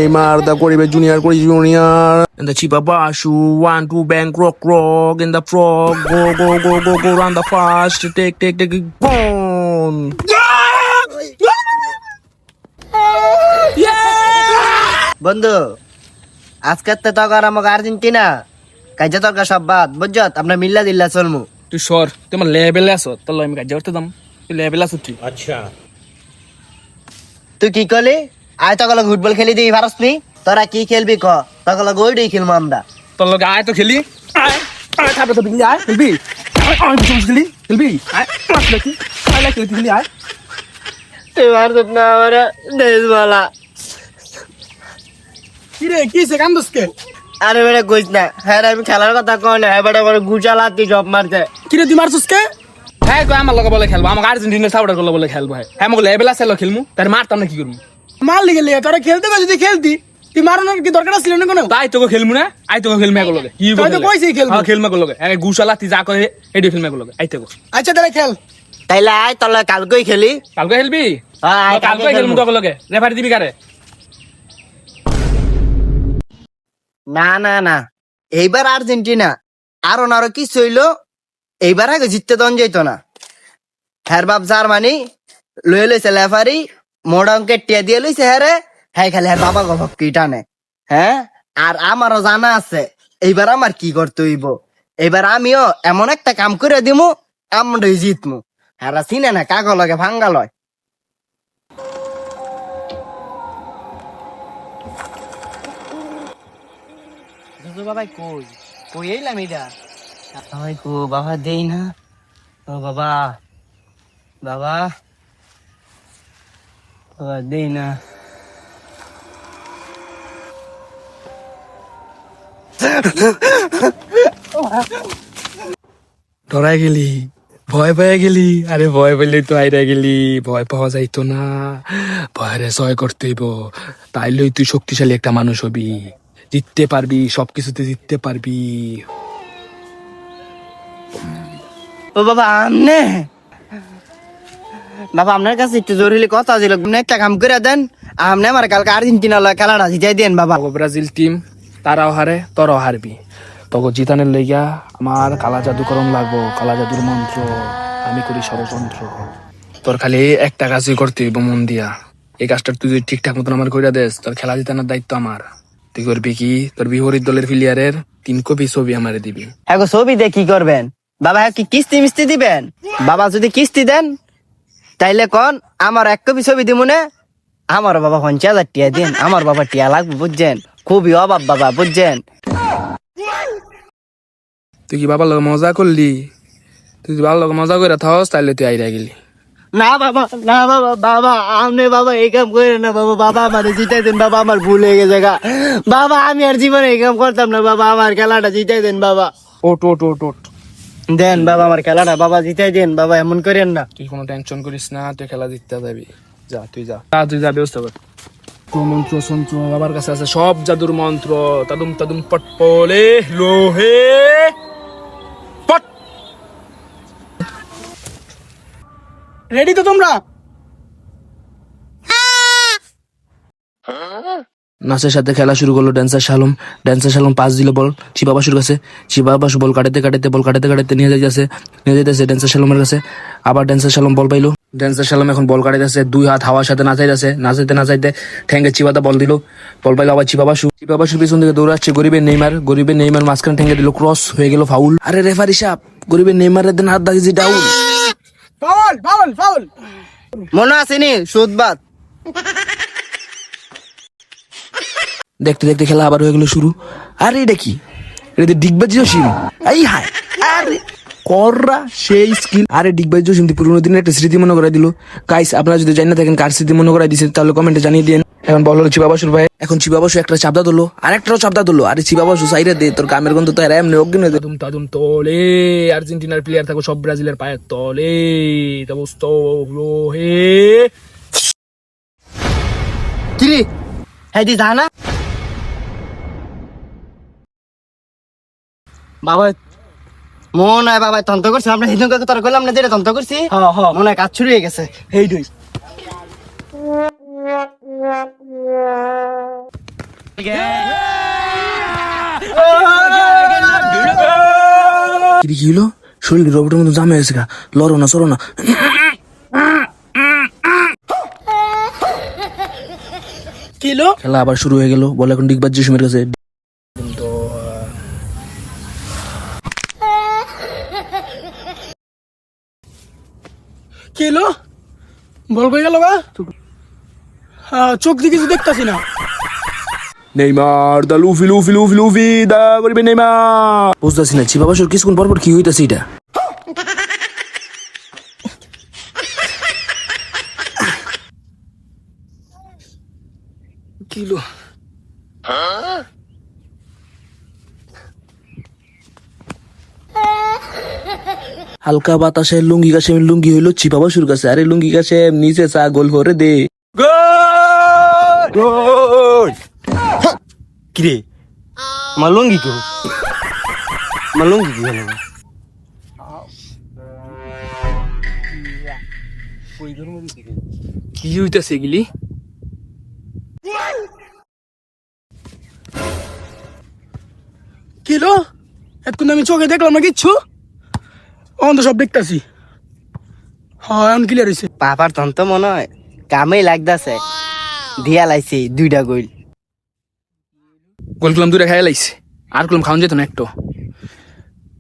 Neymar, the Coribe Junior, Coribe Junior, and the Chiba Bashu, 1-2 bang, rock, in the frog, go, run the fast, take, boom! বন্ধু আজকে তো তখন আমাকে Argentina কাজে তরকার সব বাদ বুঝছত আমরা মিল্লা দিল্লা চলমু তুই সর তুই আমার লেভেলে আছো তোর আমি কাজ করতে দাম তুই লেভেলে আছো তুই তুই কি করলি আয় তখন ফুটবল খেলি দিই ভারস নি তোরা কি খেলবি ক তখন ওইটাই খেলবো আমরা তোর লগে আয় তো খেলি আয় খাবে তো খেলি আয় খেলবি খেলবি আয় খেলি আয় তুই ভারত না আমার দেশ বলা কি রে কি সে কাম দোসকে আরে বেটা কইস না হ্যাঁ আমি খেলার কথা কই না হ্যাঁ বেটা আমার গুচালাতি জব মারতে কি রে তুই মারছস কে হ্যাঁ কই আমার লগে বলে খেলবো আমাকে আর্জেন্টিনার সাপোর্টার করলে বলে খেলবো হ্যাঁ আমাকে লেভেল আছে খেলমু তার মারতাম না কি করবো মার লিগে লিয়ে তোরা খেলতে গেছিস যদি খেলতি তুই মারানোর কি দরকার ছিল না কোনো তাই তোকে খেলমু না আই তোকে খেলমু এগুলো লগে কি তুই তো কইছিস খেলবো। হ্যাঁ খেলমু এগুলো লগে আগে গুশালাতি যা কয় এডি খেলমু এগুলো লগে আই তোকে আচ্ছা তাহলে খেল তাইলে আয় তাহলে কালকেই খেলি কালকে খেলবি হ্যাঁ, আয়, কালকে কালকে খেলমু খেলবো। তোকে লগে রেফারি দিবি কারে না এইবার আর্জেন্টিনা আরো না আরো কিছু হইলো এইবার আগে জিততে দন যেত না হ্যার বাপ জার্মানি লয়ে লইছে লেফারি মোড়া অঙ্কের টিয়া দিয়ে লইছে হ্যারে হ্যাঁ খালি হ্যার বাবা গভক কি টানে হ্যাঁ আর আমারও জানা আছে এইবার আমার কি করতে হইব এইবার আমিও এমন একটা কাম করে দিমু আমরাই জিতমু হ্যাঁ চিনে না কাগজ লগে ভাঙ্গা লয় বাবা কই কই এলাম এটা বাবা কো বাবা দেই না ও বাবা বাবা বাবা দেই না ডরাই গেলি ভয় পেয়ে গেলি আরে ভয় পেলে তো আইরা গেলি ভয় পাওয়া যাইতো না ভয়ের জয় করতে হইব তাইলেই তুই শক্তিশালী একটা মানুষ হবি জিততে পারবি সবকিছুতে জিততে পারবি ও বাবা আমনে বাবা আপনার কাছে একটু জরুরি কথা ছিল আপনি একটা কাম করে দেন আমনে আমার কালকে আর্জেন্টিনা লয় খেলাটা জিতাই দেন বাবা ব্রাজিল টিম তারাও হারে তোরাও হারবি তোকে জিতানের লেগা আমার কালা জাদুকরণ লাগবো কালা জাদুর মন্ত্র আমি করি ষড়যন্ত্র তোর খালি একটা কাজই করতে হইব মন দিয়া এই কাজটা তুই যদি ঠিকঠাক মতন আমার কইরা দেস তোর খেলা জিতানোর দায়িত্ব আমার তুই করবি কি তোর বিপরীত দলের প্লেয়ারের 3 কপি ছবি আমারে দিবি হ্যাঁ গো, ছবি দিয়ে কি করবেন বাবা হ্যাঁ কি কিস্তি মিস্তি দিবেন বাবা যদি কিস্তি দেন তাইলে কোন আমার 1 কপি ছবি দিব না আমার বাবা 50,000 টিয়া দিন আমার বাবা টিয়া লাগবে বুঝছেন খুবই অভাব বাবা বুঝছেন তুই কি বাবার লগে মজা করলি তুই যদি বাবার লগে মজা করে থাকস তাইলে তুই আইরা গেলি না বাবা বাবা আপনি বাবা এই কাম করেন না বাবা আমার জিতাই দেন বাবা আমার ভুল হয়ে গেছে গা বাবা আমি আর জীবনে এই কাম করতাম না বাবা আমার খেলাটা জিতাই দেন বাবা ওট দেন বাবা আমার খেলাটা বাবা জিতাই দেন বাবা এমন করেন না তুই কোনো টেনশন করিস না তুই খেলা জিততে যাবি যা তুই যা ব্যবস্থা কর মন্ত্র সন্ত্র বাবার কাছে আছে সব জাদুর মন্ত্র তাদুম পটপলে লোহে পট রেডি তো তোমরা নাচের সাথে খেলা শুরু করলো ড্যান্সার শালম পাস দিল বল চিবাবাসুর কাছে চিবাবাসু বল কাটাতে নিয়ে যাইতেছে ড্যান্সার শালমের কাছে আবার ড্যান্সার শালম বল পাইলো ড্যান্সার শালম এখন বল কাটাইতেছে 2 হাত হাওয়ার সাথে নাচাইতে ঠ্যাঙ্গে চিবাদা বল দিল বল পাইলো আবার চিবাবাসুর পিছন দিকে দৌড়াচ্ছে গরিবের নেইমার মাঝখানে ঠ্যাঙ্গে দিল ক্রস হয়ে গেল ফাউল আরে রেফারি সাহেব গরিবের নেইমারের দেন হাত দাগিয়েছি ডাউন ফাউল মনে আসেনি সুদবাদ দেখতে খেলা আবার হয়ে গেল শুরু আরে এটা কি এটা ডিগবাজি জসিম এই হায় আরে কররা সেই স্কিল আরে ডিগবাজি জসিম পুরোনো দিনের একটা স্মৃতি মনে করাই দিল গাইস আপনারা যদি জানেন না থাকেন কার স্মৃতি মনে করাই দিয়েছে তাহলে কমেন্টে জানিয়ে দিন এখন বল হলো চিবাবাসুর ভাই এখন চিবাবাসু একটা চাপদা ধরলো আরেকটাও চাপদা ধরলো আরে চিবাবাসু সাইরে দে তোর কামের গন্ধ তো এমনি অজ্ঞান হয়ে তাদুম তলে আর্জেন্টিনার প্লেয়ার থাকো সব ব্রাজিলের পায়ের তলে তবস্ত হে কিরে হ্যাঁ দি জানা বাবা মনে হয় বাবা তন্ত্র করছে আমরা হিন্দু কাকে তোর করলাম না যেটা তন্ত্র করছি মনে হয় কাজ শুরু হয়ে গেছে এই দুই কি হলো? শরীর রবটের মতো জামে হয়েছে গা, লড়ো না সরো না। কিলো খেলা আবার শুরু হয়ে গেল, বলে এখন ডিগবাজ জসিমের কাছে। কিলো বল কই গেল গা? চোখ দিয়ে কিছু দেখতাছি না। নেইমার দা লুফি লুফি লুফি লুফি দা বলবে নেইমার। বুঝতেছি না চিপা বাসুর কিছুক্ষণ পর পর কি হইতাছে এটা। কিলো হালকা বাতাসে লুঙ্গি কাছে লুঙ্গি হইলো চিপা বাসুর কাছে। আরে লুঙ্গি কাছে নিচে চা গোল করে দে। কিরে মালঙ্গি কেউ মালঙ্গি কি হলো? কি হইতাছে এগুলি? কিলো এখন আমি চোখে দেখলাম না কিচ্ছু, অন তো সব দেখতাছি। হ্যাঁ এখন ক্লিয়ার হয়েছে। পাপার তন্ত মনে হয় কামেই লাগতাছে, দিয়া লাইছি 2টা গোল। গোল কলম দুইটা খাই লাইছে, আর কলম খাওয়ান যেত না একটু।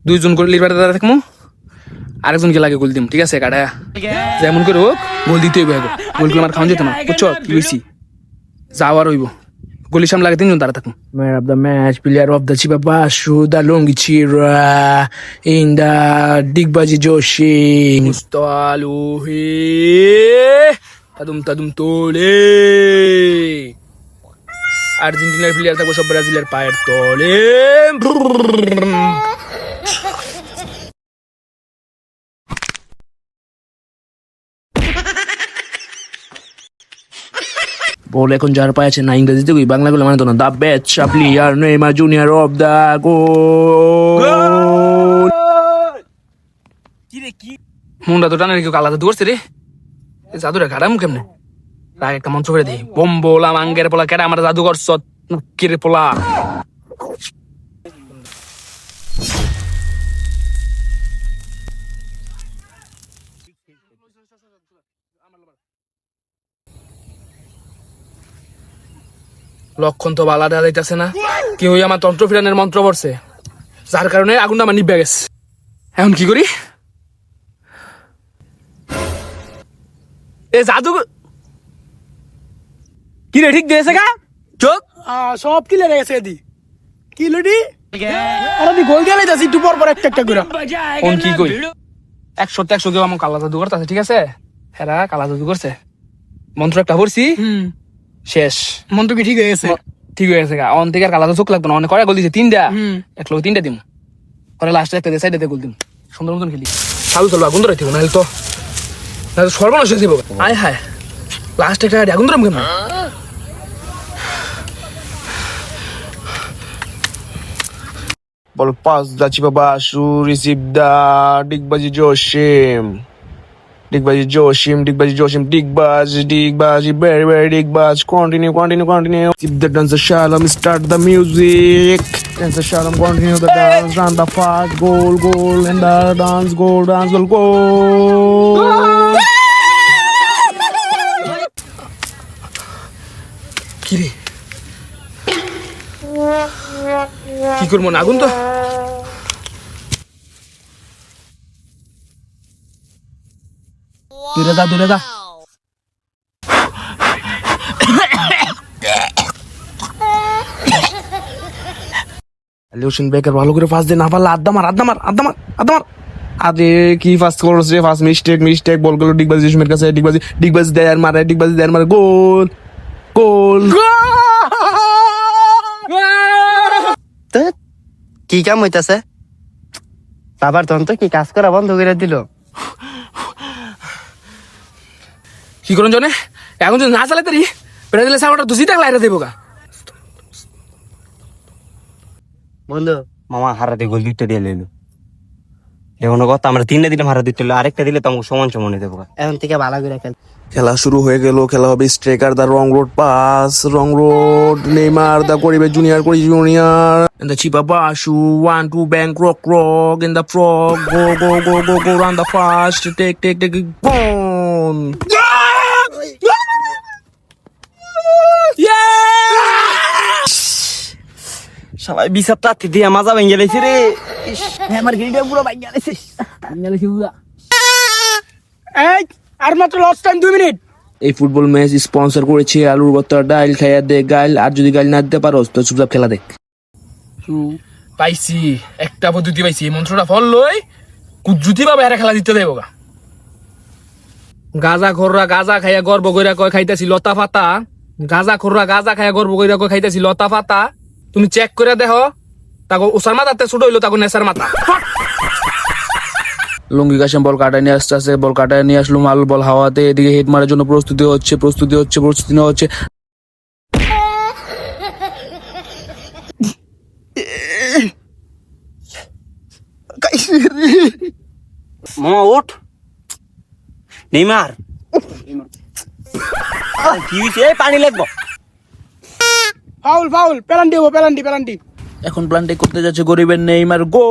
2জন করে লিবার দাঁড়া থাকবো, আরেকজনকে লাগে গোল দিম, ঠিক আছে? কাটা যেমন করে হোক গোল দিতে হইব। গোল কলম আর খাওয়ান যেত না, বুঝছো কি হয়েছি? যাওয়ার হইব, গোলির সামনে লাগে 3জন দাঁড়া থাকুন। Man of the match, player of the চিপা বাসু, দ্য লুঙ্গি চিরা ইন দ্য ডিগবাজি জোশি মুস্তালুহি তাদুম তাদুম তোলে। আর্জেন্টিনার প্লেয়ার থাকবো সব ব্রাজিলের পায়ের তলে। বল এখন যার পায়ে আছে না, ইংরেজিতে কই, বাংলা গুলো মানে তো না। The best player Neymar junior of the goal. মুন্ডা তো টানের কেউ কালা জাদু করছে রে। এই জাদুটা ঘাড়াম কেমনে? রাগ একটা মঞ্চ করে দিই, বোম বোলা মাঙ্গের পোলা কেডা আমার জাদু করছ কিরে পোলা। লক্ষণ তো বালা দেওয়া যাইতেছে না, কেউ আমার তন্ত্র ফিরানের মন্ত্র পড়ছে, যার কারণে আগুনটা আমার নিভে গেছে। এখন কি করি? এ জাদু কি রে, ঠিক দিয়েছে গা চোখ? সব ক্লিয়ার হয়ে গেছে এদি। কিলোটি ওরা দি গোল দিয়ে লাইতাছি একটু পর পর একটা একটা করে। কোন কি কই 100 কেউ আমার কালা জাদু করতেছে, ঠিক আছে? হেরা কালা জাদু করছে, মন্ত্র একটা পড়ছি, শেষ। মন্ত্র কি ঠিক হয়ে গেছে? ঠিক হয়ে গেছে গা, অন থেকে আর কালা জাদু চোখ লাগবে না। অনেক করে গোল দিছে 3টা, এক লোক 3টা দিম, পরে লাস্টে একটা দিয়ে সাইডে গোল দিম। সুন্দর মতন খেলি, চালু চলবো, আগুন ধরাই থাকবো, নাহলে তো সর্বনাশ হয়ে যাবো। আয় হায়, লাস্ট একটা আগুন ধরাম কেমন? Ball pass da Chiba Basu, receive da Digbaji Joshim. Digbaji Joshim, Digbaji Joshim, Digbaji, very, very Digbaj. Continue. Keep the dance shalom, start the music. Dance shalom, continue the dance, run the fast, goal, and the dance, goal. Kiri. কি করবো না, আগুন তো। দূরে যা লিওশন বেকার ভালো করে ফাস্ট দে, না পারলে আড্ডা মার। আরে কি ফাস্ট করছ রে? ফাস্ট মিস্টেক বলগুলো ডিগবাজি জসিমের কাছে। ডিগবাজি দেয় আর মারে, গোল। তো কি কাম হইতাছে? বাবার তন্ত কি কাজ করা বন্ধ করে দিল? কি করুন জানে, এখন যদি না চালাতে রি ব্রাজিলের সাপোর্টার দুজি টাকা লাইরা দেবো গা। বন্ধু মামা হারাতে গোল 2টা দিয়ে লইলো। দেখুন কথা আমরা 3টা দিলে মারা দিতে হলো, আরেকটা দিলে তো আমাকে সমান সমানে দেবো। এখন থেকে ভালো করে খেল। খেলা শুরু হয়ে গেল। খেলা হবে স্ট্রাইকার দা রং রোড পাস, রং রোড নেইমার দা করিবে জুনিয়র করি junior and the chipa bashu 1-2 bank rock in the frog go run the fast take boom সবাই বিচার তাতে দিয়ে মাজা ভেঙে গেছে রে। আমার গিরিটা পুরো বাইক গেছে। এই আর মাত্র লাস্ট টাইম 2 মিনিট। এই ফুটবল ম্যাচ স্পন্সর করেছে আলুর ভর্তা ডাইল খাইয়া দে গাইল, আর যদি গাইল না দিতে পারোস তো চুপচাপ খেলা দেখ। পাইছি একটা পদ্ধতি পাইছি, এই মন্ত্রটা ফল লই কুজুতি ভাবে হেরা খেলা দিতে দেবো গা। গাজা খোররা গাজা খাইয়া গর্ব কইরা কয় খাইতাছি লতা পাতা, গাজা খোররা গাজা খাইয়া গর্ব কইরা কয় খাইতাছি লতা পাতা। তুমি চেক করে দেখো তাকে ওসার মাথাতে ছোট হইলো তাকে নেসার মাথা। লুঙ্গি কাশেম বল কাটায় নিয়ে আসতে বল কাটায় নিয়ে আসলো মাল বল হাওয়াতে, এদিকে হেড মারার জন্য প্রস্তুতি নেওয়া হচ্ছে। মামা ওঠ, নেইমার কি হয়েছে? এই পানি লাগবো। ফাউল ফাউল, পেনাল্টি হবো, পেনাল্টি। এখন প্ল্যানটি করতে যাচ্ছে গরিবের নেইমার গো।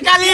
কালি